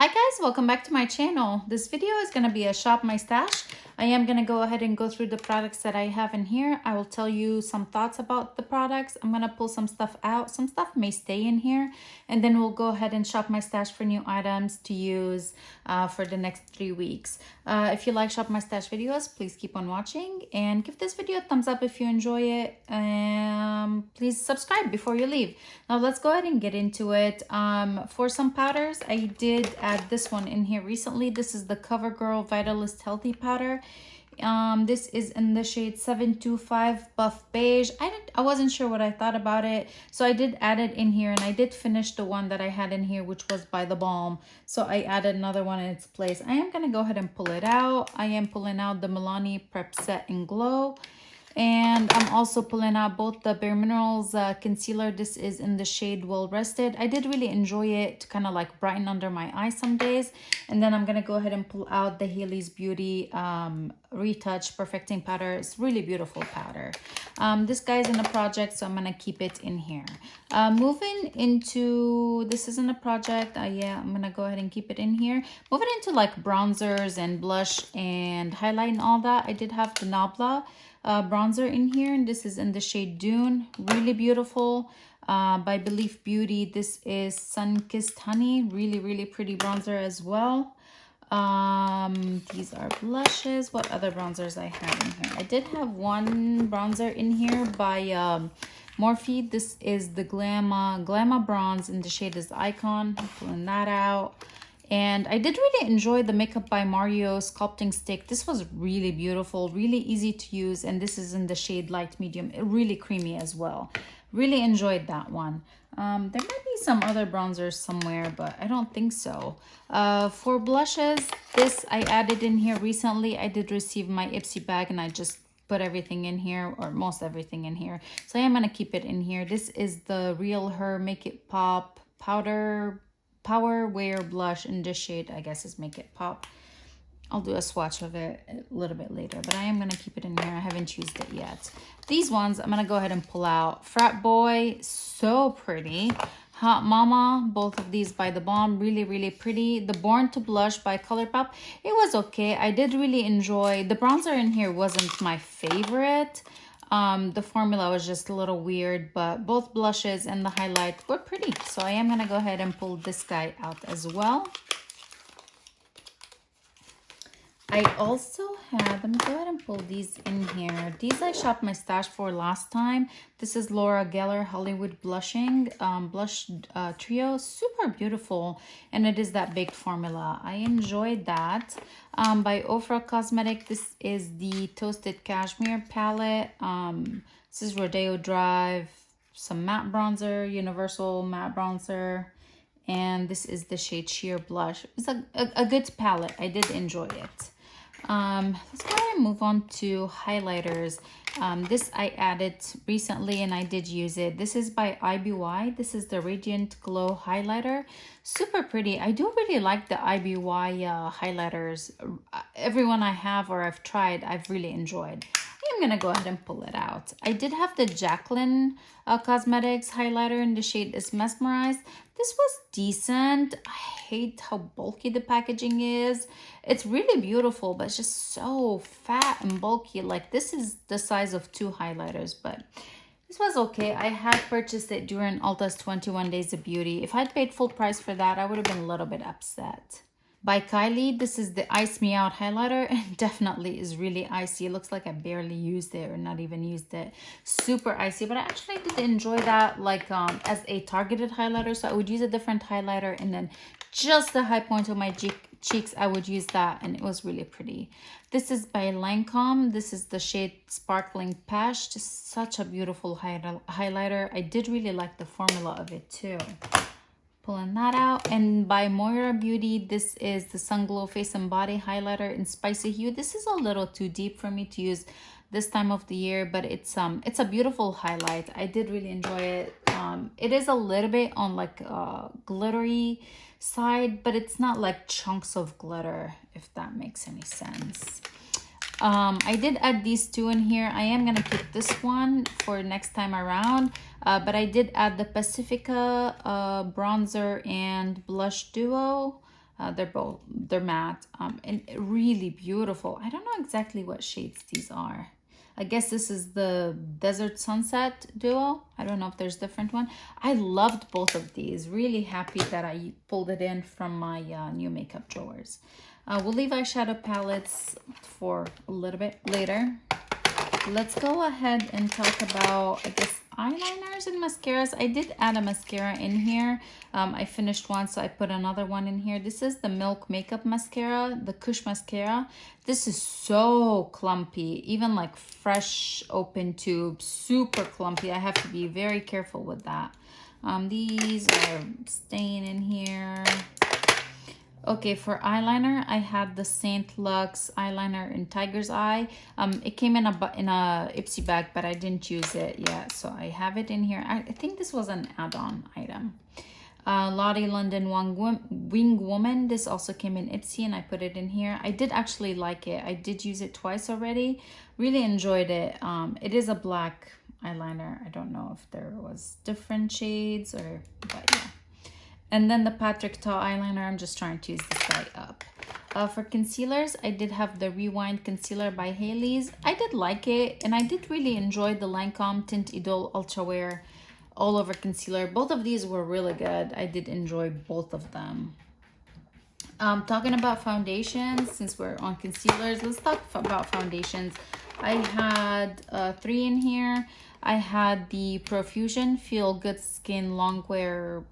Hi guys, welcome back to my channel. This video is going to be a shop my stash. I am going to go ahead and go through the products that I have in here. I will tell you some thoughts about the products. I'm going to pull some stuff out. Some stuff may stay in here, and then we'll go ahead and shop my stash for new items to use for the next 3 weeks. If you like shop my stash videos, please keep on watching and give this video a thumbs up if you enjoy it. Please subscribe before you leave. Now let's go ahead and get into it. For some powders, I did add this one in here recently. This is the CoverGirl Vitalist Healthy Powder. This is in the shade 725 Buff Beige. I wasn't sure what I thought about it, so I did add it in here, and I did finish the one that I had in here, which was by the Balm. So I added another one in its place. I am gonna go ahead and pull it out. I am pulling out the Milani Prep Set and Glow. And I'm also pulling out both the Bare Minerals concealer. This is in the shade Well Rested. I did really enjoy it to kind of like brighten under my eyes some days. And then I'm going to go ahead and pull out the Hailey's Beauty Retouch Perfecting Powder. It's really beautiful powder. This guy's in a project, so I'm going to keep it in here. Moving into, this isn't a project. Yeah, I'm going to go ahead and keep it in here. Moving into like bronzers and blush and highlight and all that. I did have the Nabla bronzer in here, and this is in the shade Dune. Really beautiful, by Belief Beauty. This is Sun-Kissed Honey. Really pretty bronzer as well. These are blushes. What other bronzers I have in here? I did have one bronzer in here by Morphe. This is the Glamma Bronze, and the shade is Icon. I'm pulling that out. And I did really enjoy the Makeup by Mario Sculpting Stick. This was really beautiful, really easy to use. And this is in the shade Light Medium. Really creamy as well. Really enjoyed that one. There might be some other bronzers somewhere, but I don't think so. For blushes, this I added in here recently. I did receive my Ipsy bag, and I just put everything in here, or most everything in here. So I am going to keep it in here. This is the Real Her Make It Pop Power Wear Blush in this shade, I guess is Make It Pop. I'll do a swatch of it a little bit later, but I am going to keep it in here. I haven't used it yet. These ones, I'm going to go ahead and pull out. Frat Boy, so pretty. Hot Mama, both of these by the Balm, really pretty. The Born to Blush by ColourPop, it was okay. I did really enjoy. The bronzer in here wasn't my favorite. The formula was just a little weird, but both blushes and the highlight were pretty. So I am going to go ahead and pull this guy out as well. I also have, let me go ahead and pull these in here. These I shopped my stash for last time. This is Laura Geller Hollywood Blushing Blush Trio. Super beautiful. And it is that baked formula. I enjoyed that. By Ofra Cosmetic, this is the Toasted Cashmere palette. This is Rodeo Drive. Some matte bronzer, Universal matte bronzer. And this is the shade Sheer Blush. It's a good palette. I did enjoy it. Let's go ahead and move on to highlighters. This I added recently, and I did use it. This is by IBY. This is the Radiant Glow highlighter. Super pretty. I do really like the IBY highlighters. Everyone I have or I've tried, I've really enjoyed. I'm gonna go ahead and pull it out. I did have the Jaclyn Cosmetics highlighter in the shade is Mesmerized. This was decent. I hate how bulky the packaging is. It's really beautiful, but it's just so fat and bulky. Like, this is the size of 2 highlighters, but this was okay. I had purchased it during Ulta's 21 Days of Beauty. If I'd paid full price for that, I would have been a little bit upset. By Kylie, this is the Ice Me Out highlighter, and definitely is really icy. It looks like I barely used it or not even used it. Super icy, but I actually did enjoy that like as a targeted highlighter. So I would use a different highlighter, and then just the high point of my cheeks, I would use that, and it was really pretty. This is by Lancome. This is the shade Sparkling Peach. Just such a beautiful highlighter. I did really like the formula of it too. Pulling that out. And by Moira Beauty, this is the Sun Glow Face and Body highlighter in Spicy Hue. This is a little too deep for me to use this time of the year, but it's a beautiful highlight. I did really enjoy it. It is a little bit on like glittery side, but it's not like chunks of glitter, if that makes any sense. I did add these 2 in here. I am gonna keep this one for next time around. But I did add the Pacifica bronzer and blush duo. they're matte, and really beautiful. I don't know exactly what shades these are. I guess this is the Desert Sunset Duo. I don't know if there's a different one. I loved both of these. Really happy that I pulled it in from my new makeup drawers. We'll leave eyeshadow palettes for a little bit later. Let's go ahead and talk about, I guess, eyeliners and mascaras. I did add a mascara in here. I finished one, so I put another one in here. This is the Milk Makeup Mascara, the Kush Mascara. This is so clumpy, even like fresh open tube, super clumpy. I have to be very careful with that. These are staying in here. Okay, for eyeliner, I had the Saint Lux eyeliner in Tiger's Eye. It came in a Ipsy bag, but I didn't use it yet, so I have it in here. I think this was an add-on item. Lottie London Wing Woman. This also came in Ipsy, and I put it in here. I did actually like it. I did use it twice already. Really enjoyed it. It is a black eyeliner. I don't know if there was different shades or, but yeah. And then the Patrick Ta eyeliner, I'm just trying to use this guy up. For concealers, I did have the Rewind Concealer by Haley's. I did like it, and I did really enjoy the Lancome Tint Idole Ultra Wear All Over Concealer. Both of these were really good. I did enjoy both of them. Talking about foundations, since we're on concealers, let's talk about foundations. I had 3 in here. I had the Profusion Feel Good Skin Longwear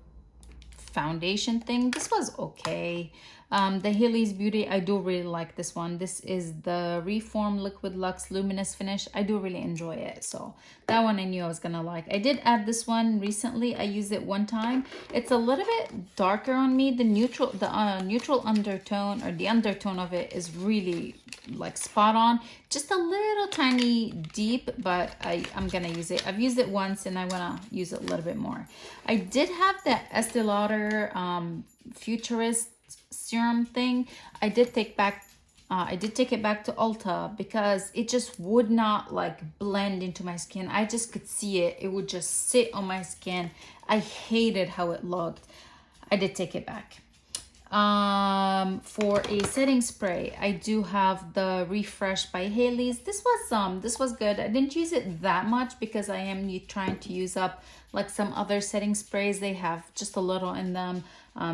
foundation thing. This was okay. The Haley's Beauty, I do really like this one. This is the Reform Liquid Luxe Luminous Finish. I do really enjoy it, so that one I knew I was gonna like. I did add this one recently. I used it one time. It's a little bit darker on me. The neutral undertone, or the undertone of it, is really like spot on. Just a little tiny deep, but I'm gonna use it. I've used it once, and I wanna use it a little bit more. I did have the Estee Lauder Futurist serum thing. I did take it back to Ulta because it just would not like blend into my skin. I just could see it. It would just sit on my skin. I hated how it looked. I did take it back. For a setting spray, I do have the Refresh by Haley's. This was good. I didn't use it that much because I am trying to use up like some other setting sprays. They have just a little in them.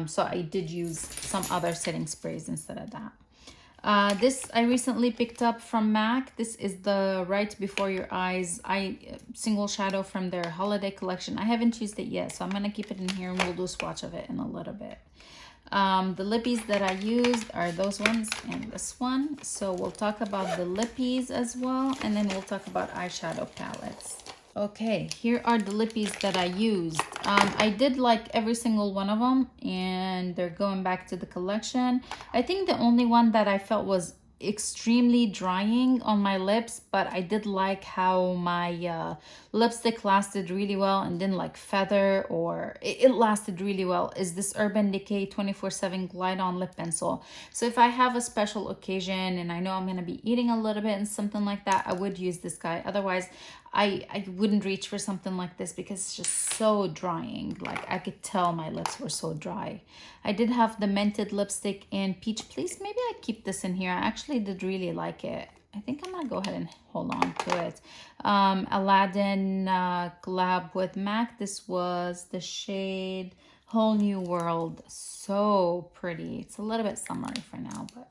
So I did use some other setting sprays instead of that. This I recently picked up from MAC. This is the Right Before Your Eyes single shadow from their holiday collection. I haven't used it yet, so I'm gonna keep it in here, and we'll do a swatch of it in a little bit. The lippies that I used are those ones and this one. So we'll talk about the lippies as well, and then we'll talk about eyeshadow palettes. Okay, here are the lippies that I used. I did like every single one of them, and they're going back to the collection. I think the only one that I felt was extremely drying on my lips, but I did like how my lipstick lasted really well and didn't like feather, or it lasted really well, is this Urban Decay 24/7 Glide On Lip Pencil. So if I have a special occasion and I know I'm going to be eating a little bit and something like that, I would use this guy. Otherwise, I wouldn't reach for something like this because it's just so drying. Like, I could tell my lips were so dry. I did have the Mented lipstick in Peach Please. Maybe I keep this in here. I actually did really like it. I think I'm gonna go ahead and hold on to it. Aladdin collab with MAC. This was the shade Whole New World. So pretty. It's a little bit summery for now, but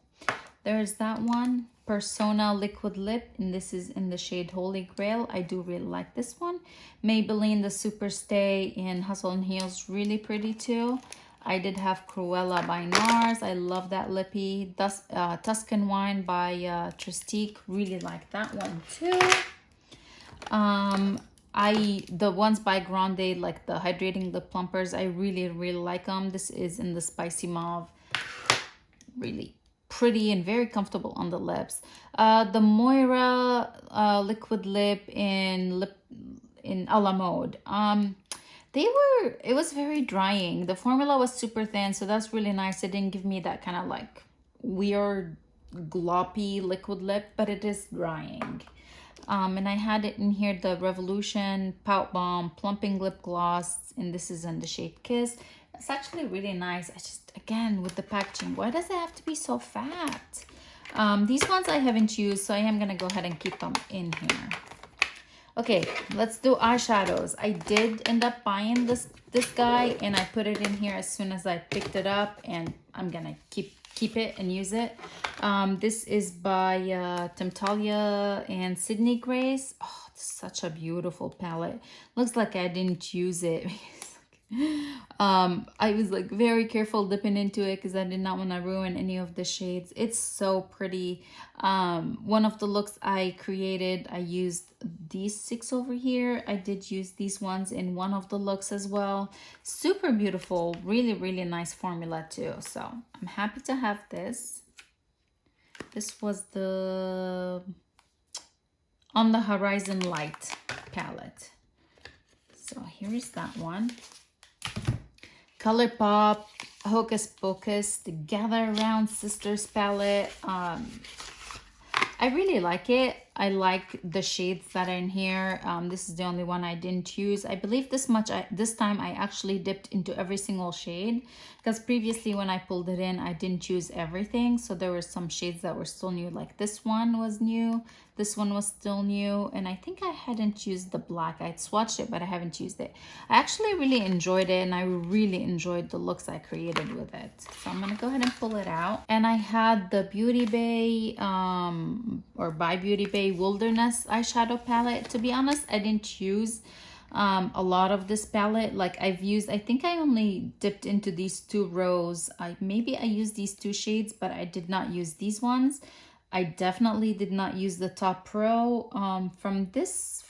there's that one. Persona Liquid Lip, and this is in the shade Holy Grail. I do really like this one. Maybelline the Super Stay in Hustle and Heels, really pretty too. I did have Cruella by Nars. I love that lippy. Tuscan Wine by Tristique, really like that one too. The ones by Grande, like the hydrating lip plumpers, I really like them. This is in the Spicy Mauve, really pretty and very comfortable on the lips. The Moira liquid lip in a la mode. It was very drying. The formula was super thin, so that's really nice. It didn't give me that kind of like weird gloppy liquid lip, but it is drying. And I had it in here, the Revolution Pout Bomb Plumping Lip Gloss, and this is in the shade Kiss. It's actually really nice. I just, again, with the packaging, why does it have to be so fat? These ones I haven't used, so I am gonna go ahead and keep them in here. Okay, let's do eyeshadows. I did end up buying this guy, and I put it in here as soon as I picked it up, and I'm gonna keep it and use it. This is by Talia and Sydney Grace. Oh, it's such a beautiful palette. Looks like I didn't use it. I was like very careful dipping into it because I did not want to ruin any of the shades. It's so pretty. One of the looks I created, I used these 6 over here. I did use these ones in one of the looks as well. Super beautiful, really, really nice formula too. So I'm happy to have this. This was the On the Horizon Light palette. So here's that one. ColourPop, Hocus Pocus, the Gather Around Sisters palette. I really like it. I like the shades that are in here. This is the only one I didn't use. I believe this time I actually dipped into every single shade, because previously when I pulled it in, I didn't use everything. So there were some shades that were still new, like this one was new. This one was still new, and I think I hadn't used the black. I'd swatched it, but I haven't used it. I actually really enjoyed it, and I really enjoyed the looks I created with it. So I'm gonna go ahead and pull it out. And I had the Beauty Bay, or by Beauty Bay Wilderness eyeshadow palette. To be honest, I didn't use a lot of this palette. Like I think I only dipped into these 2 rows. Maybe I used these 2 shades, but I did not use these ones. I definitely did not use the top row. From these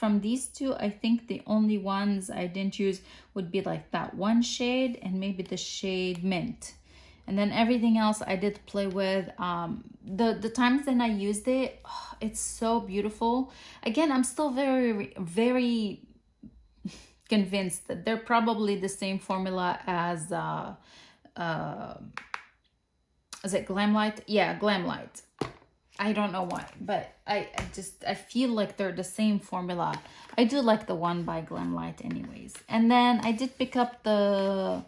2, I think the only ones I didn't use would be like that one shade and maybe the shade Mint. And then everything else I did play with. The times that I used it, oh, it's so beautiful. Again, I'm still very, very convinced that they're probably the same formula as, is it Glamlight? Yeah, Glamlight. I don't know why, but I feel like they're the same formula. I do like the one by Glamlight anyways. And then I did pick up the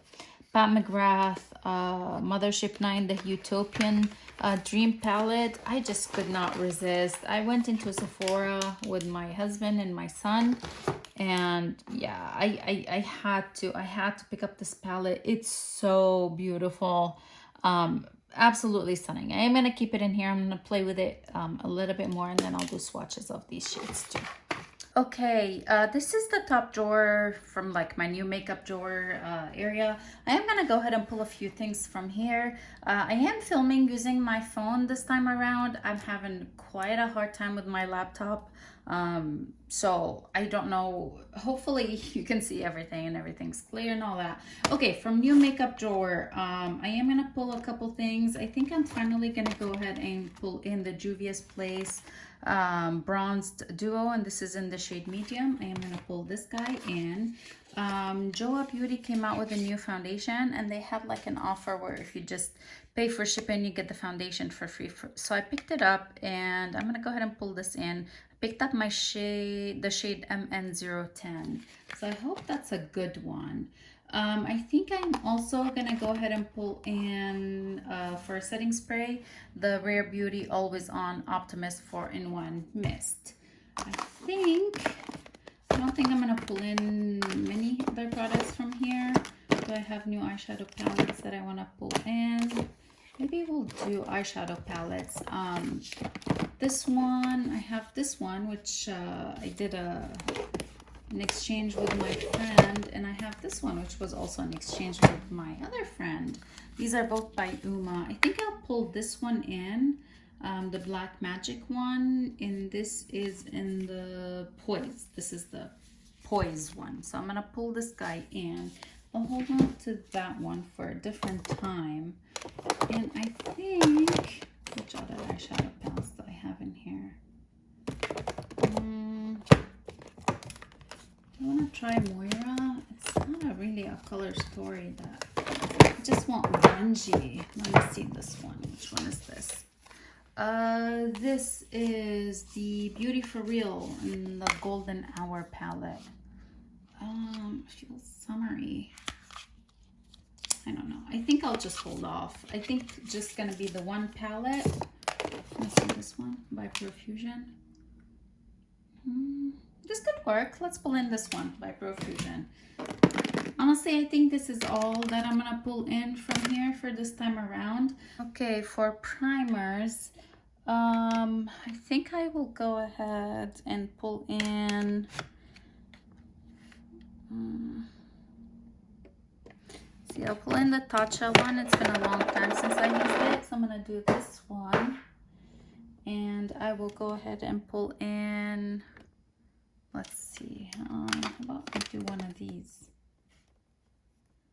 Pat McGrath Mothership 9, the Utopian Dream palette. I just could not resist. I went into Sephora with my husband and my son, and yeah, I had to pick up this palette. It's so beautiful. Absolutely stunning. I am going to keep it in here. I'm going to play with it a little bit more, and then I'll do swatches of these shades too. Okay, this is the top drawer from like my new makeup drawer area. I am going to go ahead and pull a few things from here. I am filming using my phone this time around. I'm having quite a hard time with my laptop. So I don't know, hopefully you can see everything and everything's clear and all that. Okay, from new makeup drawer, I am gonna pull a couple things. I think I'm finally gonna go ahead and pull in the Juvia's Place bronzed duo, and this is in the shade medium. I am gonna pull this guy in. Joa Beauty came out with a new foundation, and they had like an offer where if you just pay for shipping, you get the foundation for free. So I picked it up, and I'm gonna go ahead and pull this in. Picked up my shade, the shade MN010. So I hope that's a good one. I think I'm also gonna go ahead and pull in for a setting spray, the Rare Beauty Always On Optimist 4-in-1 Mist. I don't think I'm gonna pull in many other products from here. Do I have new eyeshadow palettes that I wanna pull in? Maybe we'll do eyeshadow palettes. This one, I have this one, which I did an exchange with my friend, and I have this one, which was also an exchange with my other friend. These are both by Uma. I think I'll pull this one in, the Black Magic one, and this is in the Poise. This is the Poise one. So I'm gonna pull this guy in. I'll hold on to that one for a different time. And I think, which other eyeshadow palettes do I have in here? I want to try Moira. It's not really a color story that I just want grungy. Let me see this one. Which one is this? This is the Beauty for Real in the Golden Hour palette. It feels summery. I don't know. I think I'll just hold off. I think just gonna be the one palette. Let's see this one by Profusion. This could work. Let's pull in this one by Profusion. Honestly, I think this is all that I'm gonna pull in from here for this time around. Okay, for primers, I think I will go ahead and pull in. See, I'll pull in the Tatcha one. It's been a long time since I used it, so I'm gonna do this one. And I will go ahead and pull in, let's see, how about I do one of these?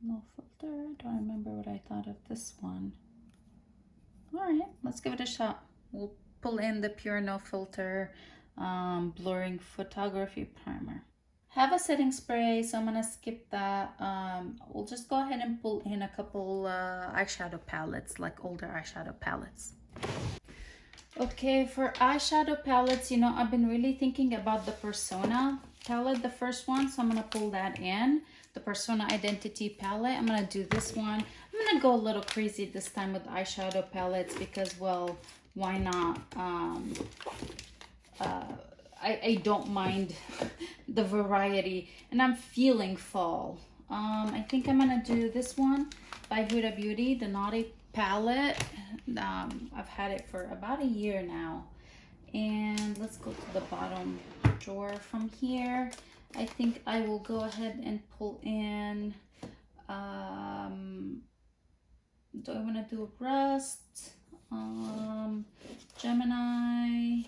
No filter, don't remember what I thought of this one. All right, let's give it a shot. We'll pull in the Pure No Filter Blurring Photography Primer. Have a setting spray, so I'm gonna skip that. We'll just go ahead and pull in a couple eyeshadow palettes, like older eyeshadow palettes. Okay, for eyeshadow palettes, you know, I've been really thinking about the Persona palette, the first one, so I'm gonna pull that in. The Persona Identity palette. I'm gonna do this one. I'm gonna go a little crazy this time with eyeshadow palettes because, well, why not? I don't mind the variety, and I'm feeling fall. I think I'm gonna do this one by Huda Beauty, the Naughty palette. I've had it for about a year now. And let's go to the bottom drawer from here. I think I will go ahead and pull in, do I want to do Rust, Gemini,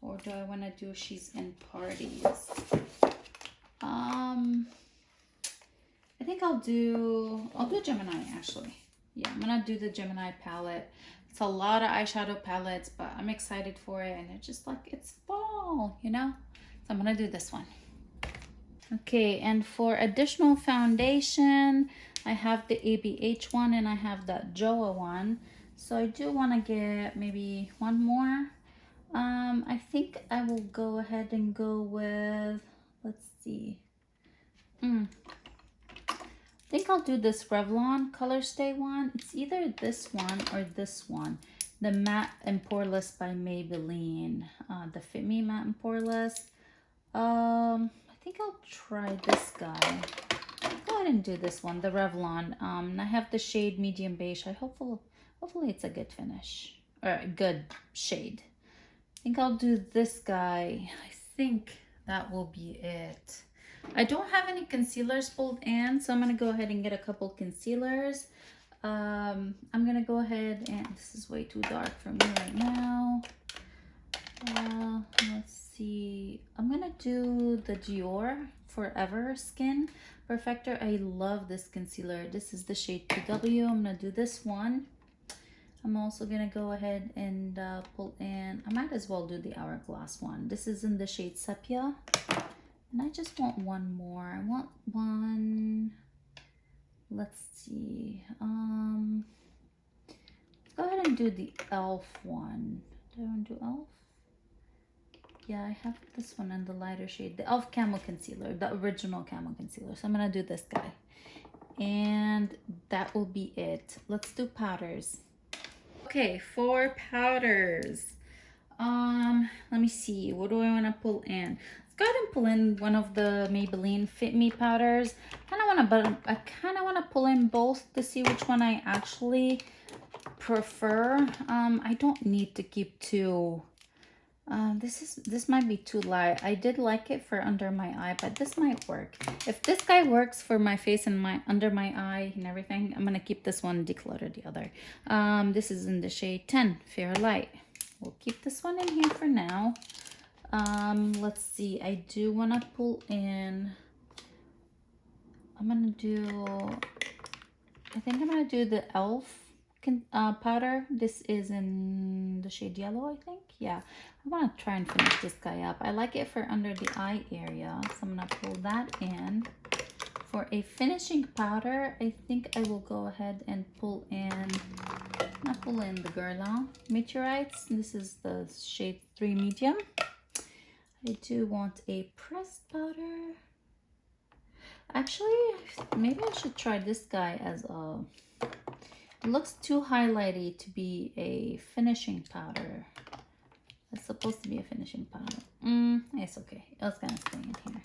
or do I want to do She's in Parties? I think I'll do Gemini actually. Yeah, I'm gonna do the Gemini palette. It's a lot of eyeshadow palettes, but I'm excited for it, and it's just like, it's fall, you know? So I'm gonna do this one. Okay, and for additional foundation, I have the ABH one and I have the Joa one. So I do want to get maybe one more. I think I will go ahead and go with, let's see. I think I'll do this Revlon Color Stay one. It's either this one or this one. The Matte and Poreless by Maybelline. The Fit Me Matte and Poreless. I think I'll try this guy. Go ahead and do this one, the Revlon. I have the shade Medium Beige. Hopefully it's a good finish. Or a good shade. I think I'll do this guy. I think that will be it. I don't have any concealers pulled in, so I'm going to go ahead and get a couple concealers. I'm going to go ahead and, this is way too dark for me right now. Let's see. I'm going to do the Dior Forever Skin Perfector. I love this concealer. This is the shade PW. I'm going to do this one. I'm also going to go ahead and pull in, I might as well do the Hourglass one. This is in the shade Sepia. And I just want one more. I want one, let's see. Go ahead and do the e.l.f. one. Do I want to do e.l.f.? Yeah, I have this one in the lighter shade. The e.l.f. Camo Concealer, the original Camo Concealer. So I'm going to do this guy. And that will be it. Let's do powders. Okay, for powders. Let me see. What do I want to pull in? Go ahead and pull in one of the Maybelline Fit Me powders. I kind of want to pull in both to see which one I actually prefer. I don't need to keep two. This might be too light. I did like it for under my eye, but this might work. If this guy works for my face and my under my eye and everything, I'm gonna keep this one, declutter the other. This is in the shade 10, Fair Light. We'll keep this one in here for now. Let's see. I do want to pull in. I think I'm gonna do the e.l.f. Powder. This is in the shade Yellow, I think. Yeah, I want to try and finish this guy up. I like it for under the eye area, so I'm gonna pull that in. For a finishing powder, I think I will go ahead and pull in. Not pull in the Guerlain Meteorites. This is the shade 3 Medium. I do want a pressed powder. Actually, maybe I should try this guy as a, it looks too highlighty to be a finishing powder. It's supposed to be a finishing powder. It's okay. It's gonna stay in here.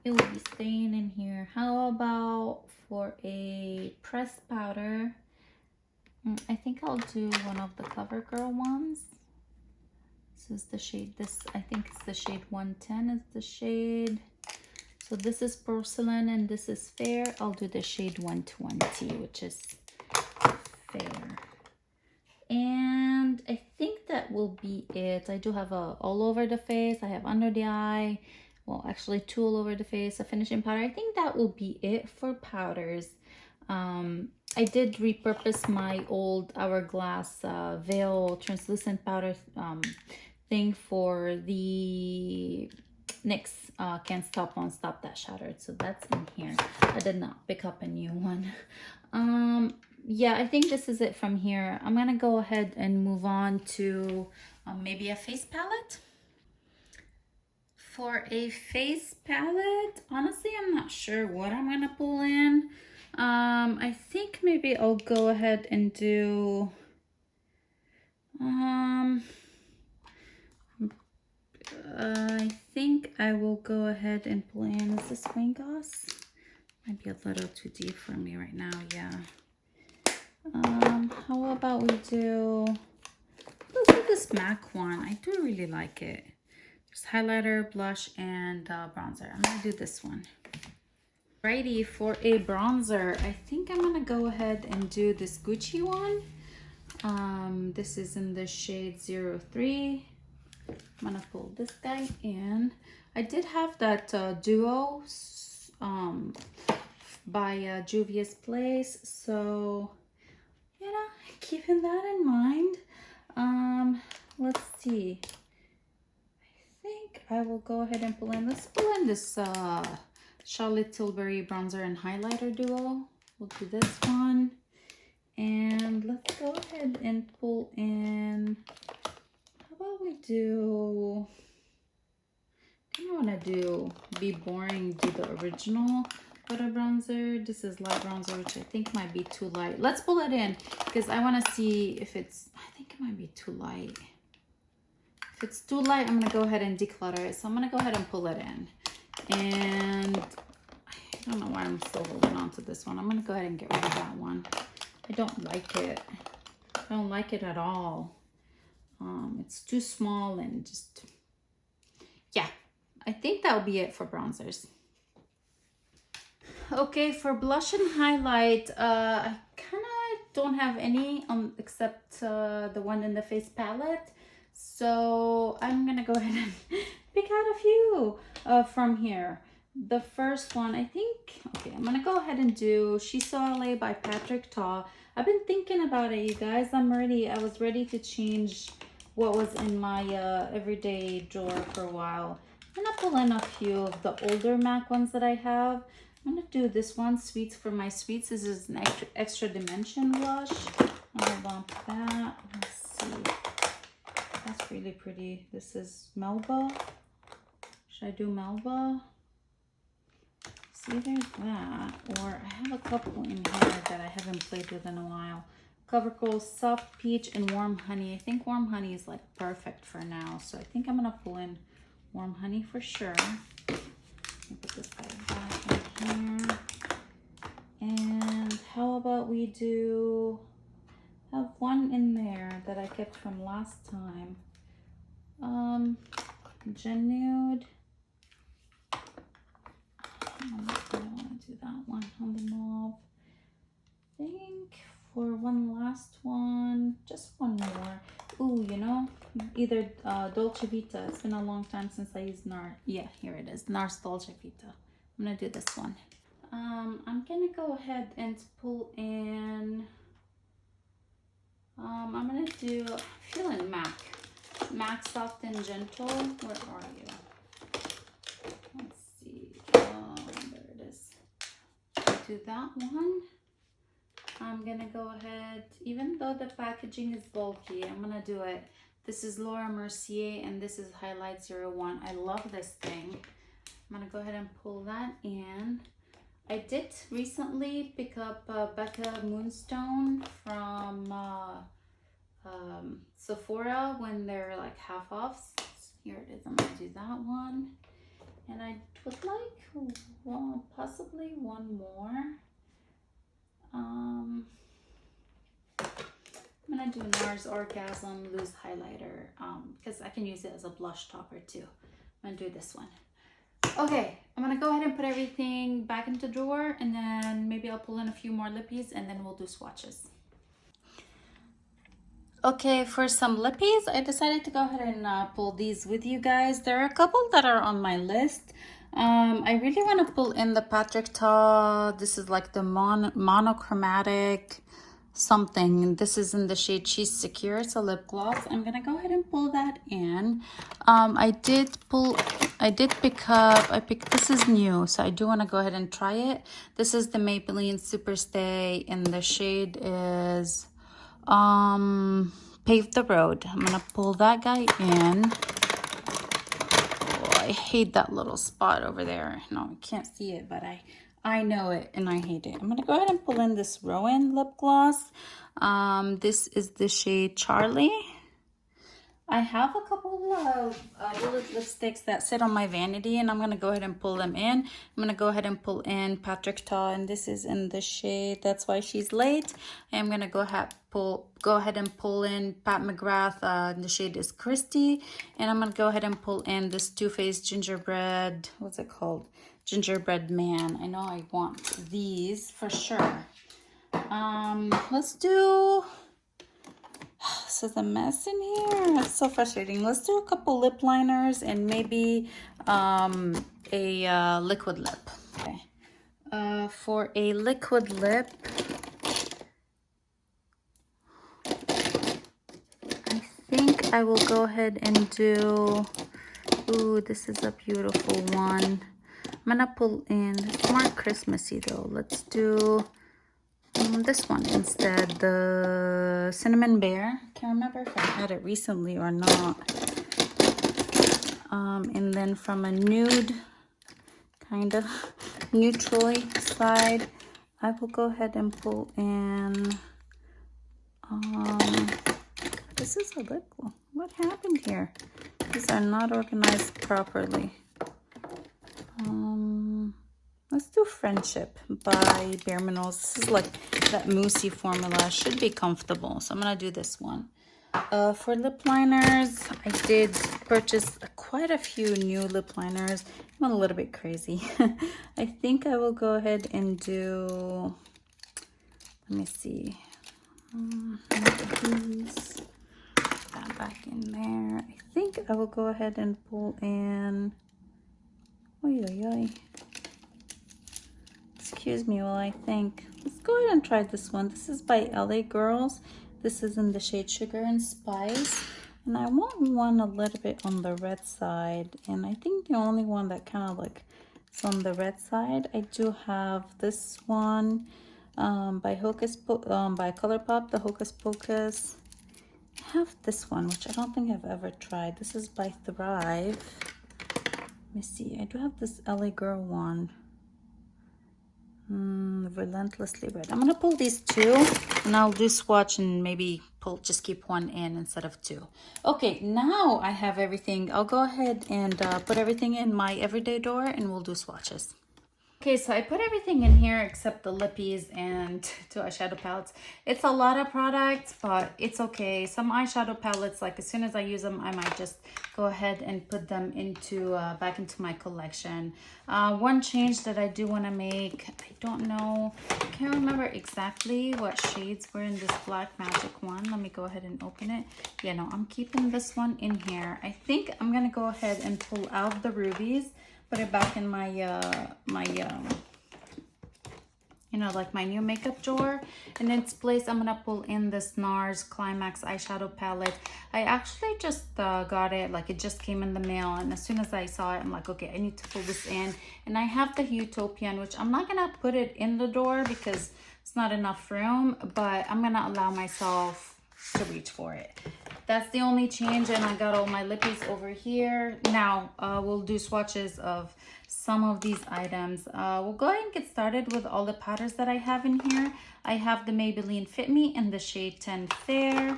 It will be staying in here. How about for a pressed powder? I think I'll do one of the CoverGirl ones. This is the shade, I think it's the shade 110 is the shade. So this is porcelain and this is fair. I'll do the shade 120, which is fair. And I think that will be it. I do have a all over the face. I have under the eye. Well, actually 2 all over the face, a finishing powder. I think that will be it for powders. I did repurpose my old Hourglass Veil translucent powder thing for the NYX Can't Stop, Won't Stop That Shattered. So that's in here. I did not pick up a new one. Yeah, I think this is it from here. I'm gonna go ahead and move on to maybe a face palette. For a face palette, honestly, I'm not sure what I'm gonna pull in. I think maybe I'll go ahead and do I think I will go ahead and pull in, is this Wayne Goss? Might be a little too deep for me right now, yeah. How about we do, let's do this MAC one. I do really like it. There's highlighter, blush, and bronzer. I'm gonna do this one. Righty, for a bronzer, I think I'm gonna go ahead and do this Gucci one. This is in the shade 03. I'm gonna pull this guy in. I did have that duo by Juvia's Place, so you know, keeping that in mind. Let's see. I think I will go ahead and pull in. Let's pull in this Charlotte Tilbury bronzer and highlighter duo. We'll do this one, and let's go ahead and pull in. How about we do? I don't want to do Be Boring. Do the original butter bronzer. This is light bronzer, which I think might be too light. Let's pull it in because I want to see if it's. I think it might be too light. If it's too light, I'm gonna go ahead and declutter it. So I'm gonna go ahead and pull it in. And I don't know why I'm still holding on to this one. I'm gonna go ahead and get rid of that one. I don't like it. I don't like it at all. It's too small and just, yeah. I think that'll be it for bronzers. Okay, for blush and highlight, I kind of don't have any except the one in the face palette. So I'm gonna go ahead and pick out a few from here. The first one, I think, okay, I'm gonna go ahead and do She Saw LA by Patrick Ta. I've been thinking about it, you guys. I was ready to change what was in my everyday drawer for a while. I'm gonna pull in a few of the older MAC ones that I have. I'm gonna do this one, Sweets for My Sweets. This is an extra dimension blush. I'll hold on to that. Let's see. That's really pretty. This is Melba. Should I do Melba? See, there's that. Or I have a couple in here that I haven't played with in a while. CoverGirl Soft Peach and Warm Honey. I think Warm Honey is like perfect for now. So I think I'm gonna pull in Warm Honey for sure. Let me put this guy back in here. And how about we do, have one in there that I kept from last time. Genude. I don't want to do that one on the mauve. I think for one last one, just one more. Ooh, you know, either Dolce Vita. It's been a long time since I used Nars. Yeah, here it is, Nars Dolce Vita. I'm gonna do this one. I'm gonna go ahead and pull in. I'm gonna do, I'm feeling MAC Soft and Gentle. Where are you? Let's see. There it is. Do that one. I'm gonna go ahead, even though the packaging is bulky, I'm gonna do it. This is Laura Mercier and this is Highlight 01. I love this thing. I'm gonna go ahead and pull that in. I did recently pick up Becca Moonstone from Sephora when they're like half off. Here it is. I'm gonna do that one, and I would like possibly one more. I'm gonna do Nars Orgasm Loose Highlighter because I can use it as a blush topper too. I'm gonna do this one. Okay, I'm gonna go ahead and put everything back into the drawer, and then maybe I'll pull in a few more lippies, and then we'll do swatches. Okay, for some lippies, I decided to go ahead and pull these with you guys. There are a couple that are on my list. I really want to pull in the Patrick Ta. This is like the monochromatic something. This is in the shade She's Secure. It's a lip gloss. I'm gonna go ahead and pull that in. I picked, this is new, so I do want to go ahead and try it. This is the Maybelline Superstay, and the shade is Pave the Road. I'm gonna pull that guy in. Oh, I hate that little spot over there. No, I can't see it, but I know it and I hate it. I'm gonna go ahead and pull in this Rowan lip gloss. This is the shade Charlie. I have a couple of bullet lipsticks that sit on my vanity, and I'm going to go ahead and pull them in. I'm going to go ahead and pull in Patrick Ta, and this is in the shade That's Why She's Late. I'm going to go ahead and pull in Pat McGrath. The shade is Christy. And I'm going to go ahead and pull in this Too Faced Gingerbread, what's it called? Gingerbread Man. I know I want these for sure. Let's do... This is a mess in here. It's so frustrating. Let's do a couple lip liners and maybe a liquid lip. Okay. For a liquid lip, I think I will go ahead and do... Ooh, this is a beautiful one. I'm gonna pull in... It's more Christmassy though. Let's do... this one instead, the Cinnamon Bear. Can't remember if I had it recently or not. And then from a nude, kind of neutral side, I will go ahead and pull in, this is a lip gloss. What happened here? These are not organized properly. Let's do Friendship by Bare Minerals. This is like that moussey formula. Should be comfortable. So I'm going to do this one. For lip liners, I did purchase quite a few new lip liners. I'm a little bit crazy. I think I will go ahead and do... Let me see. Put that back in there. I think I will go ahead and pull in... Oy, oy, oy. Excuse me while I think. Let's go ahead and try this one. This is by LA Girls. This is in the shade Sugar and Spice. And I want one a little bit on the red side. And I think the only one that kind of like is on the red side. I do have this one by ColourPop, the Hocus Pocus. I have this one, which I don't think I've ever tried. This is by Thrive. Let me see. I do have this LA Girl one. Relentlessly Red. I'm gonna pull these two, and I'll do swatch and maybe just keep one in instead of two. Okay, now I have everything. I'll go ahead and put everything in my everyday drawer, and we'll do swatches. Okay, so I put everything in here except the lippies and two eyeshadow palettes. It's a lot of products, but it's okay. Some eyeshadow palettes, like as soon as I use them, I might just go ahead and put them into back into my collection. One change that I do want to make, I don't know, I can't remember exactly what shades were in this Black Magic one. Let me go ahead and open it. Yeah, no, I'm keeping this one in here. I think I'm gonna go ahead and pull out the rubies. Put it back in my, you know, like my new makeup drawer. In its place, I'm gonna pull in this Nars Climax eyeshadow palette. I actually just got it, like it just came in the mail. And as soon as I saw it, I'm like, okay, I need to pull this in. And I have the Utopian, which I'm not gonna put it in the drawer because it's not enough room, but I'm gonna allow myself to reach for it. That's the only change, and I got all my lippies over here. Now we'll do swatches of some of these items. We'll go ahead and get started with all the powders that I have in here. I have the Maybelline Fit Me in the shade 10 Fair.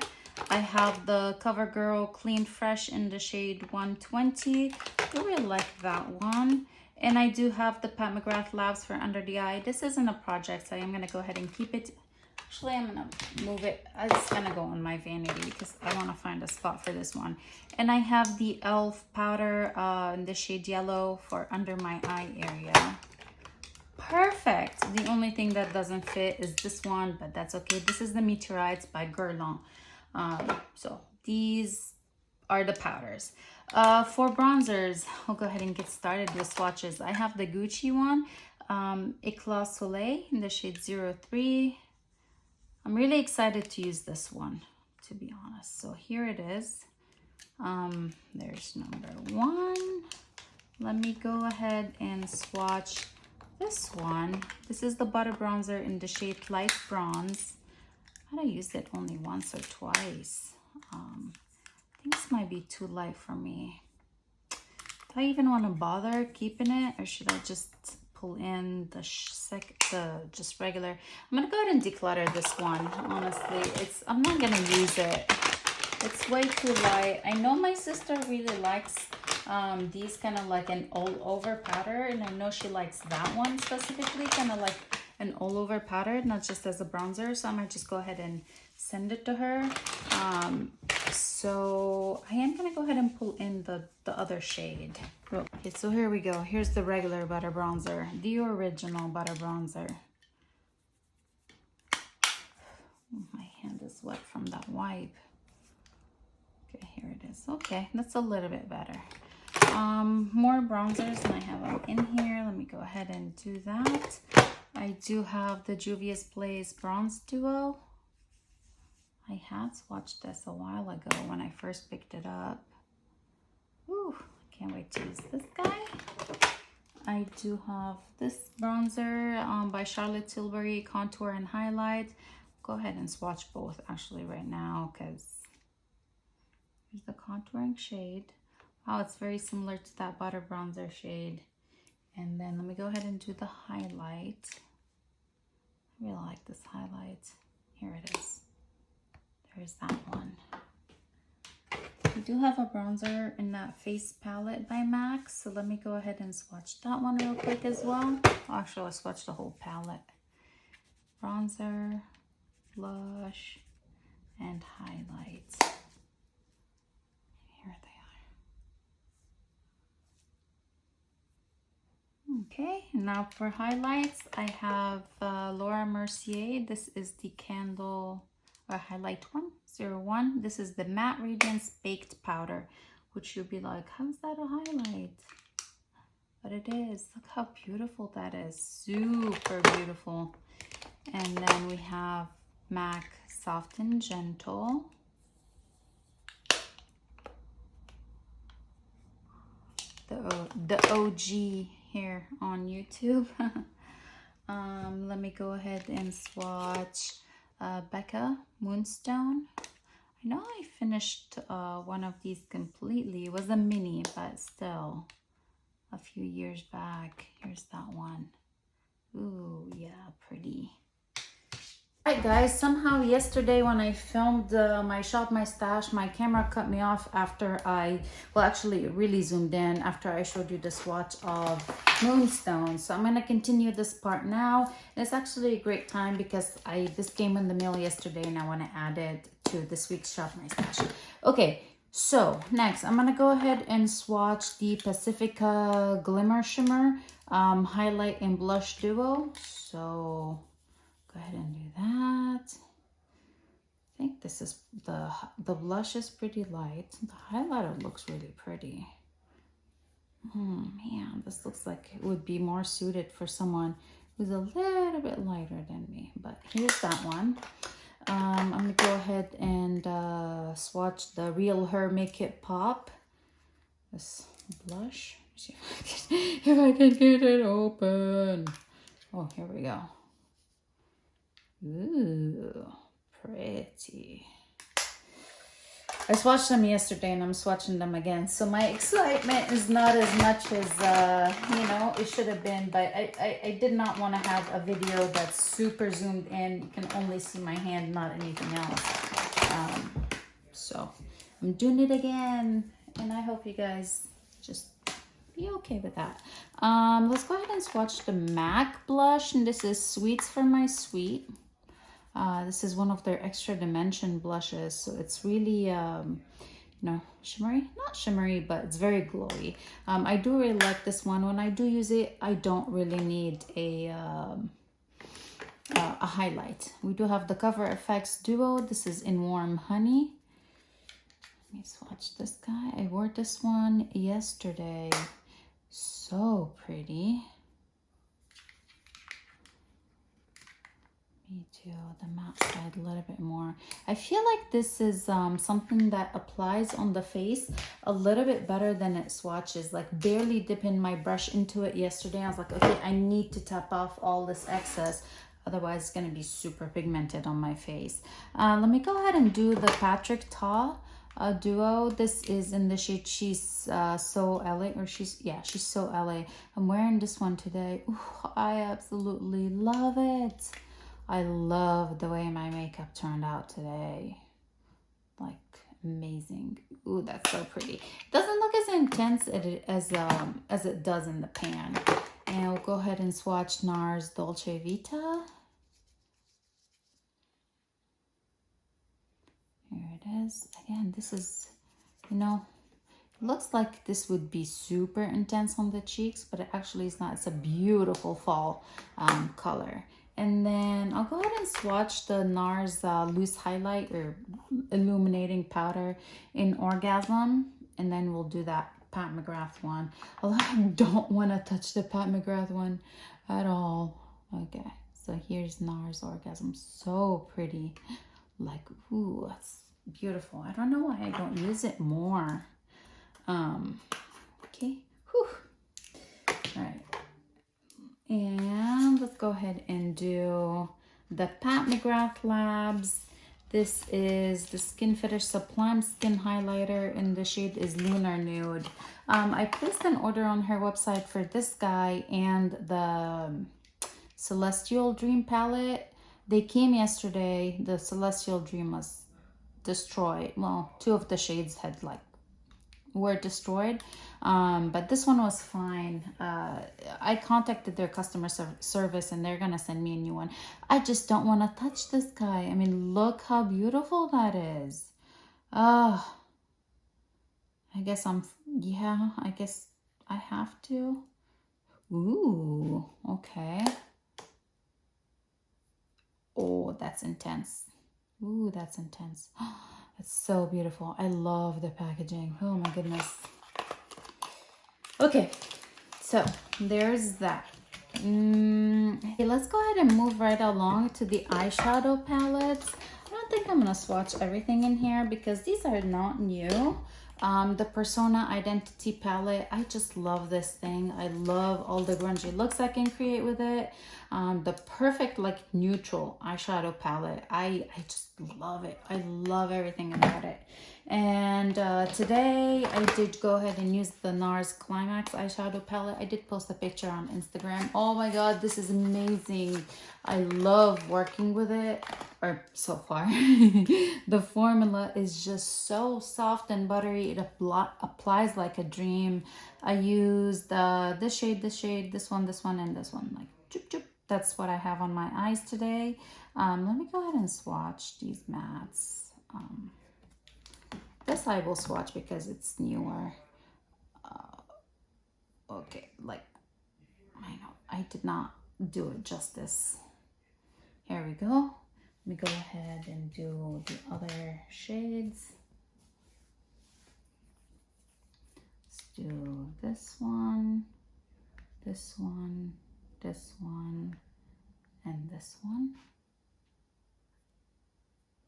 I have the CoverGirl Clean Fresh in the shade 120. I really like that one. And I do have the Pat McGrath Labs for under the eye. This isn't a project, so I'm going to go ahead and keep it. Actually, I'm going to move it. It's going to go on my vanity because I want to find a spot for this one. And I have the e.l.f. powder in the shade yellow for under my eye area. Perfect. The only thing that doesn't fit is this one, but that's okay. This is the Meteorites by Guerlain. So these are the powders. For bronzers, I'll go ahead and get started with swatches. I have the Gucci one, Eclat Soleil in the shade 03. I'm really excited to use this one, to be honest. So here it is. There's number one. Let me go ahead and swatch this one. This is the butter bronzer in the shade light bronze. I used it only once or twice. I think this might be too light for me. Do I even want to bother keeping it, or should I just pull in the just regular? I'm gonna go ahead and declutter this one. Honestly, I'm not gonna use it. It's way too light. I know my sister really likes these kind of like an all over powder, and I know she likes that one specifically, kind of like an all over powder, not just as a bronzer. So I might just go ahead and send it to her. So I am gonna go ahead and pull in the other shade. Okay, so here we go. Here's the regular butter bronzer, the original butter bronzer. My hand is wet from that wipe. Okay, here it is. Okay, that's a little bit better. More bronzers, and I have them in here. Let me go ahead and do that. I do have the Juvia's Place Bronze Duo. I had swatched this a while ago when I first picked it up. Ooh, can't wait to use this guy. I do have this bronzer by Charlotte Tilbury, Contour and Highlight. Go ahead and swatch both actually right now, because here's the contouring shade. Wow, it's very similar to that butter bronzer shade. And then let me go ahead and do the highlight. I really like this highlight. Here it is. There's that one. We do have a bronzer in that face palette by MAC, so let me go ahead and swatch that one real quick as well. Actually, I'll swatch the whole palette. Bronzer, blush, and highlight. Here they are. Okay, now for highlights, I have Laura Mercier. This is the Candle or Highlight 101. This is the Matte Radiance Baked Powder, which you'll be like, how's that a highlight? But it is. Look how beautiful that is. Super beautiful. And then we have MAC Soft and Gentle. The OG here on YouTube. Let me go ahead and swatch Becca Moonstone. I know I finished one of these completely. It was a mini, but still a few years back. Here's that one. Ooh, yeah, pretty. Alright guys, somehow yesterday when I filmed my Shop My Stash, my camera cut me off after actually it really zoomed in after I showed you the swatch of Moonstone. So I'm going to continue this part now. And it's actually a great time because this came in the mail yesterday and I want to add it to this week's Shop My Stash. Okay, so next I'm going to go ahead and swatch the Pacifica Glimmer Shimmer Highlight and Blush Duo. So go ahead and do that. I think this is the blush is pretty light. The highlighter looks really pretty. Man, this looks like it would be more suited for someone who's a little bit lighter than me. But here's that one. I'm gonna go ahead and swatch the Real Her Make It Pop. This blush. See if I can get it open. Oh, here we go. Ooh, pretty. I swatched them yesterday and I'm swatching them again. So my excitement is not as much as, you know, it should have been. But I did not want to have a video that's super zoomed in. You can only see my hand, not anything else. So I'm doing it again. And I hope you guys just be okay with that. Let's go ahead and swatch the MAC blush. And this is Sweets for My Sweet. This is one of their extra dimension blushes, so it's really you know, shimmery, not shimmery, but it's very glowy. I do really like this one. When I do use it, I don't really need a highlight. We do have the Cover FX Duo. This is in Warm Honey. Let me swatch this guy. I wore this one yesterday. So pretty. Me too, the matte side a little bit more. I feel like this is something that applies on the face a little bit better than it swatches. Like barely dipping my brush into it yesterday. I was like, okay, I need to tap off all this excess. Otherwise, it's going to be super pigmented on my face. Let me go ahead and do the Patrick Ta duo. This is in the shade She's So LA, or she's So LA. I'm wearing this one today. Ooh, I absolutely love it. I love the way my makeup turned out today. Like amazing. Ooh, that's so pretty. It doesn't look as intense as it does in the pan. And we'll go ahead and swatch Nars Dolce Vita. Here it is. Again, this is, you know, it looks like this would be super intense on the cheeks, but it actually is not. It's a beautiful fall color. And then I'll go ahead and swatch the Nars loose highlight or illuminating powder in Orgasm. And then we'll do that Pat McGrath one. Although I don't want to touch the Pat McGrath one at all. Okay, so here's Nars Orgasm. So pretty. Like, ooh, that's beautiful. I don't know why I don't use it more. Okay, whew. All right. And let's go ahead and do the Pat McGrath Labs. This is the Skin Fetish Sublime Skin Highlighter, and the shade is Lunar Nude. I placed an order on her website for this guy and the Celestial Dream palette. They came yesterday. The Celestial Dream was destroyed. Well, two of the shades had were destroyed, but this one was fine. I contacted their customer service and they're gonna send me a new one. I just don't want to touch this guy. I mean, look how beautiful that is. I guess I guess I have to. Ooh, okay. Oh, that's intense. Ooh, that's intense. It's so beautiful. I love the packaging. Oh my goodness. Okay, so there's that. Okay, let's go ahead and move right along to the eyeshadow palettes. I don't think I'm gonna swatch everything in here because these are not new. The Persona Identity palette, I just love this thing. I love all the grungy looks I can create with it. The perfect neutral eyeshadow palette. I just love it. I love everything about it. And today I did go ahead and use the Nars Climax eyeshadow palette. I did post a picture on Instagram. Oh my god, this is amazing. I love working with it, or so far. The formula is just so soft and buttery. It applies like a dream. I used this shade, this one, and this one. Like, choop, choop. That's what I have on my eyes today. Let me go ahead and swatch these mattes. This I will swatch because it's newer. Okay, I know I did not do it justice. Here we go. Let me go ahead and do the other shades. Let's do this one, this one, this one, and this one.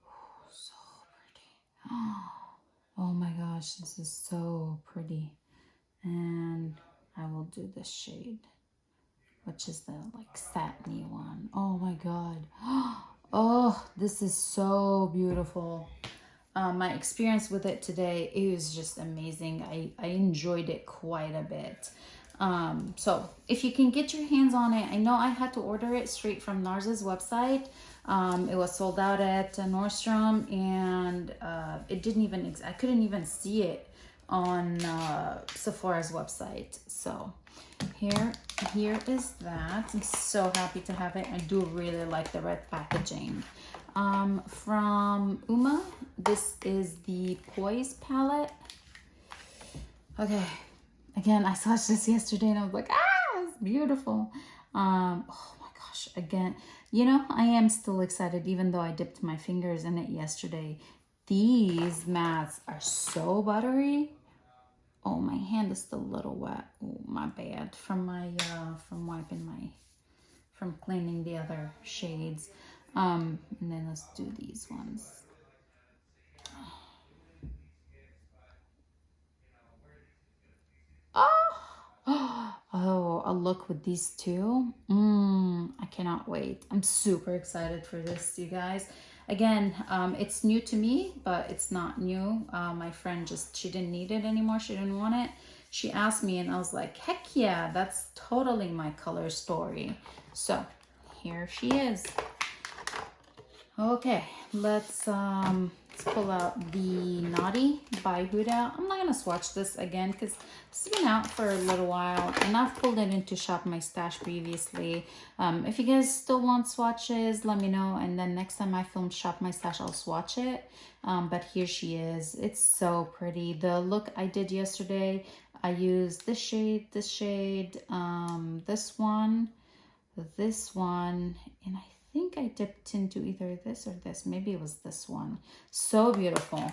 Oh, so pretty. Oh my gosh, this is so pretty. And I will do this shade, which is the satiny one. Oh my god. Oh, this is so beautiful. my experience with it today, it was just amazing. I enjoyed it quite a bit. So if you can get your hands on it, I know I had to order it straight from Nars's website. It was sold out at Nordstrom, and it didn't even, I couldn't even see it on Sephora's website. So here is that. I'm so happy to have it. I do really like the red packaging. From Uma, this is the Poise palette. Okay, again, I swatched this yesterday and I was like, ah, it's beautiful. Oh my gosh, again, you know, I am still excited even though I dipped my fingers in it yesterday. These mats are so buttery. Oh, my hand is still a little wet. Oh, my bad. From my, from cleaning the other shades. And then let's do these ones. Oh, a look with these two. I cannot wait. I'm super excited for this, you guys. Again, it's new to me, but it's not new. My friend she didn't need it anymore. She didn't want it. She asked me and I was like, heck yeah, that's totally my color story. So here she is. Okay, let's pull out the Naughty by Huda. I'm not gonna swatch this again because it's been out for a little while and I've pulled it into Shop My Stash previously. If you guys still want swatches, let me know, and then next time I film Shop My Stash, I'll swatch it. But here she is. It's so pretty. The look I did yesterday, I used this shade, this one, and I think I dipped into either this or this. Maybe it was this one. So beautiful.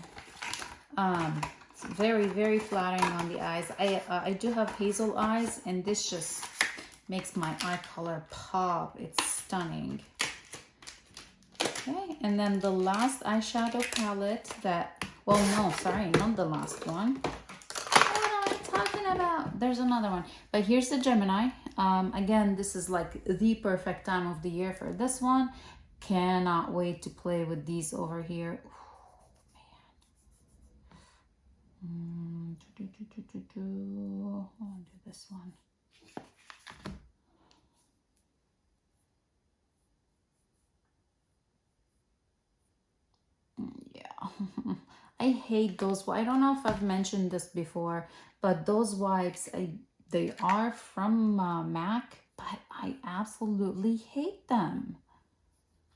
It's very, very flattering on the eyes. I do have hazel eyes, and this just makes my eye color pop. It's stunning. Okay, and then the last eyeshadow palette that, well, no, sorry, not the last one. What am I talking about? There's another one. But here's the Gemini. Again, this is like the perfect time of the year for this one. Cannot wait to play with these over here. Oh, man. I'll do this one. Yeah. I hate those. I don't know if I've mentioned this before, but those wipes, they are from MAC, but I absolutely hate them.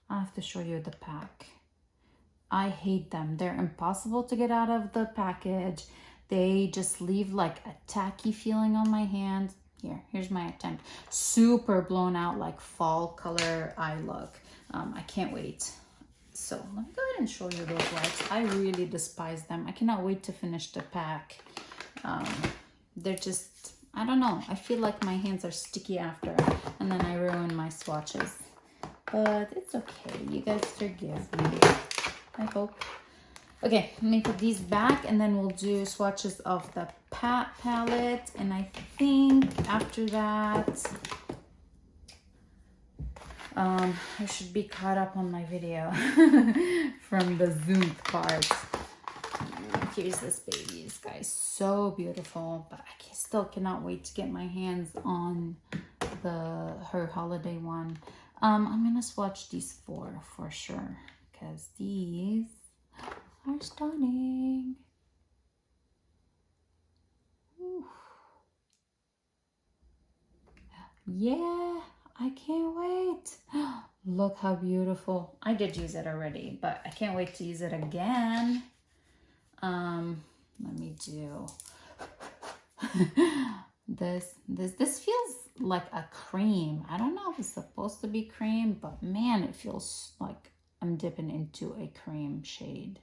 I have to show you the pack. I hate them. They're impossible to get out of the package. They just leave like a tacky feeling on my hand. Here's my attempt. Super blown out, like fall color eye look. I can't wait. So let me go ahead and show you those wipes. I really despise them. I cannot wait to finish the pack. They're just, I don't know. I feel like my hands are sticky after, and then I ruin my swatches. But it's okay. You guys forgive me, I hope. Okay, let me put these back, and then we'll do swatches of the Pat palette. And I think after that, I should be caught up on my video from the zoomed part. Here's this baby, this guy's so beautiful, but I still cannot wait to get my hands on her holiday one. I'm gonna swatch these four for sure because these are stunning. Ooh. Yeah, I can't wait. Look how beautiful. I did use it already, but I can't wait to use it again. Let me do this feels like a cream. I don't know if it's supposed to be cream, but man, it feels like I'm dipping into a cream shade.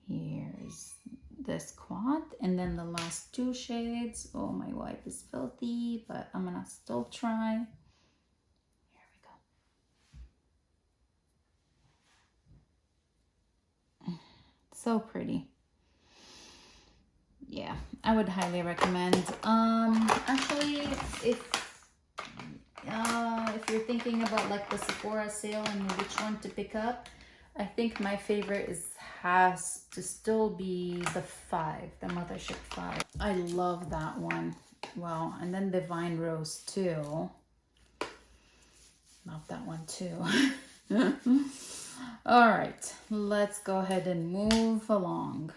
Here's this quad, and then the last two shades. Oh, my wipe is filthy, but I'm gonna still try. Here we go. So pretty. Yeah, I would highly recommend. Actually, if you're thinking about like the Sephora sale and which one to pick up, I think my favorite has to still be the 5, the Mothership 5. I love that one. Well, and then Divine Rose too. Love that one too. All right, let's go ahead and move along.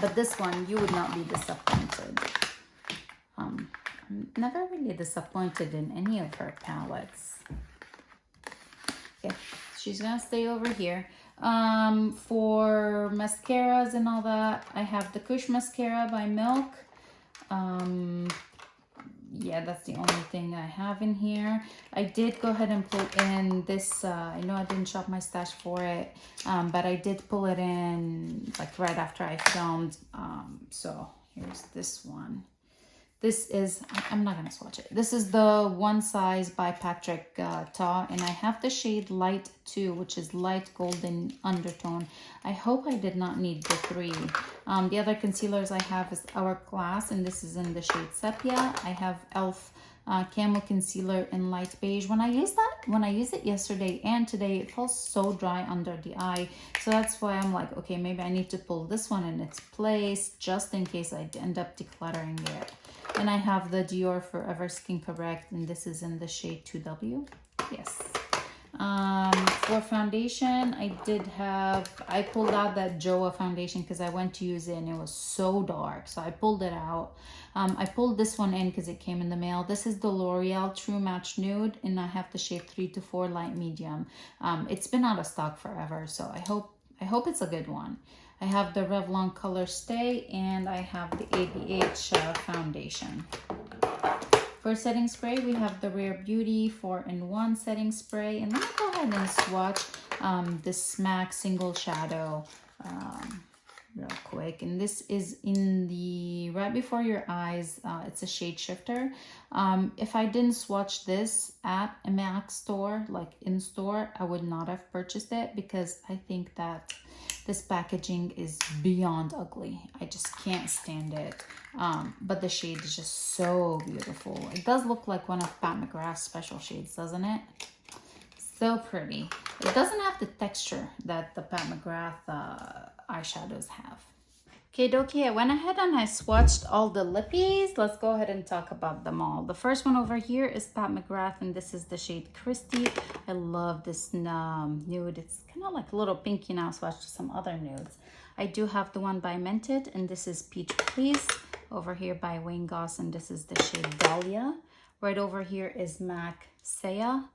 But this one, you would not be disappointed. I'm never really disappointed in any of her palettes. Okay, she's gonna stay over here. For mascaras and all that, I have the Kush Mascara by Milk. Yeah, that's the only thing I have in here. I did go ahead and pull in this, I know I didn't shop my stash for it, but I did pull it in like right after I filmed. So here's this one. This is, I'm not going to swatch it. This is the One Size by Patrick Ta, and I have the shade Light 2, which is light golden undertone. I hope I did not need the 3. The other concealers I have is Hourglass, and this is in the shade Sepia. I have e.l.f. Camo Concealer in light beige. When I used it yesterday and today, it felt so dry under the eye. So that's why I'm like, okay, maybe I need to pull this one in its place just in case I end up decluttering it. And I have the Dior Forever Skin Correct, and this is in the shade 2W. Yes. For foundation, I pulled out that Joa foundation because I went to use it and it was so dark. So I pulled it out. I pulled this one in because it came in the mail. This is the L'Oreal True Match Nude, and I have the shade 3 to 4 light medium. It's been out of stock forever, so I hope it's a good one. I have the Revlon Color Stay, and I have the ABH foundation. For setting spray, we have the Rare Beauty 4-in-1 setting spray. And let me go ahead and swatch this MAC Single Shadow real quick. And this is in the right before your eyes. It's a shade shifter. If I didn't swatch this at a MAC store, like in store, I would not have purchased it because I think that this packaging is beyond ugly. I just can't stand it. But the shade is just so beautiful. It does look like one of Pat McGrath's special shades, doesn't it? So pretty. It doesn't have the texture that the Pat McGrath eyeshadows have. Okay, dokie, I went ahead and I swatched all the lippies. Let's go ahead and talk about them all. The first one over here is Pat McGrath, and this is the shade Christy. I love this nude. It's kind of like a little pinky now, swatched to some other nudes. I do have the one by Mented, and this is Peach Please. Over here by Wayne Goss, and this is the shade Dahlia. Right over here is MAC Saya.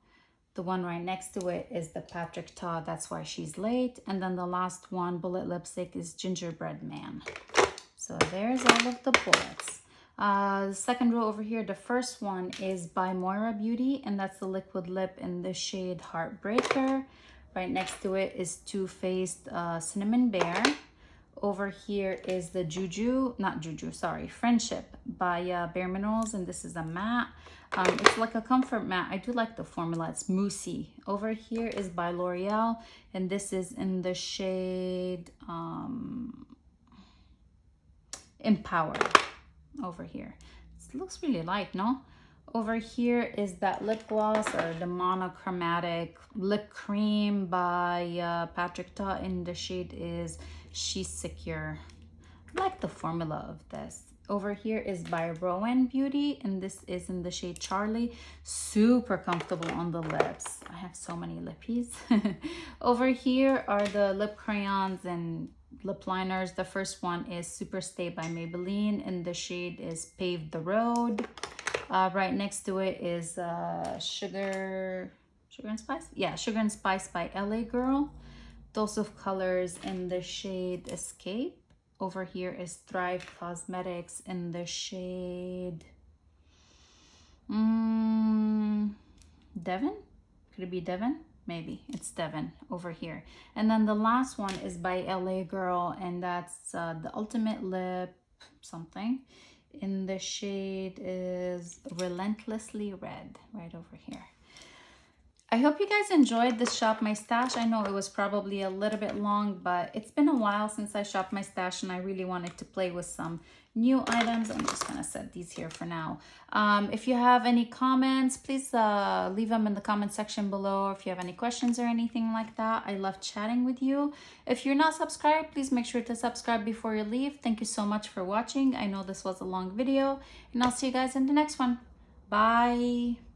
The one right next to it is the Patrick Ta, That's Why She's Late. And then the last one, Bullet Lipstick, is Gingerbread Man. So there's all of the bullets. The second row over here, the first one is by Moira Beauty, and that's the liquid lip in the shade Heartbreaker. Right next to it is Too Faced Cinnamon Bear. Over here is the Friendship by Bare Minerals, and this is a matte. It's like a comfort matte. I do like the formula. It's moussey. Over here is by L'Oreal, and this is in the shade Empowered. Over here, it looks really light, no? Over here is that lip gloss, or the monochromatic lip cream by Patrick Ta, and the shade is She's Secure. I like the formula of this. Over here is by Rowan Beauty, and this is in the shade Charlie. Super comfortable on the lips. I have so many lippies. Over here are the lip crayons and lip liners. The first one is Super Stay by Maybelline, and the shade is Pave the Road. Right next to it is Sugar and Spice? Yeah, Sugar and Spice by LA Girl. Dose of Colors in the shade Escape. Over here is Thrive Cosmetics in the shade Devon. Could it be Devon? Maybe it's Devon over here. And then the last one is by LA Girl, and that's the Ultimate Lip something. In the shade is Relentlessly Red, right over here. I hope you guys enjoyed this Shop My Stash. I know it was probably a little bit long, but it's been a while since I shopped my stash and I really wanted to play with some new items. I'm just gonna set these here for now. If you have any comments, please leave them in the comment section below. If you have any questions or anything like that, I love chatting with you. If you're not subscribed, please make sure to subscribe before you leave. Thank you so much for watching. I know this was a long video, and I'll see you guys in the next one. Bye.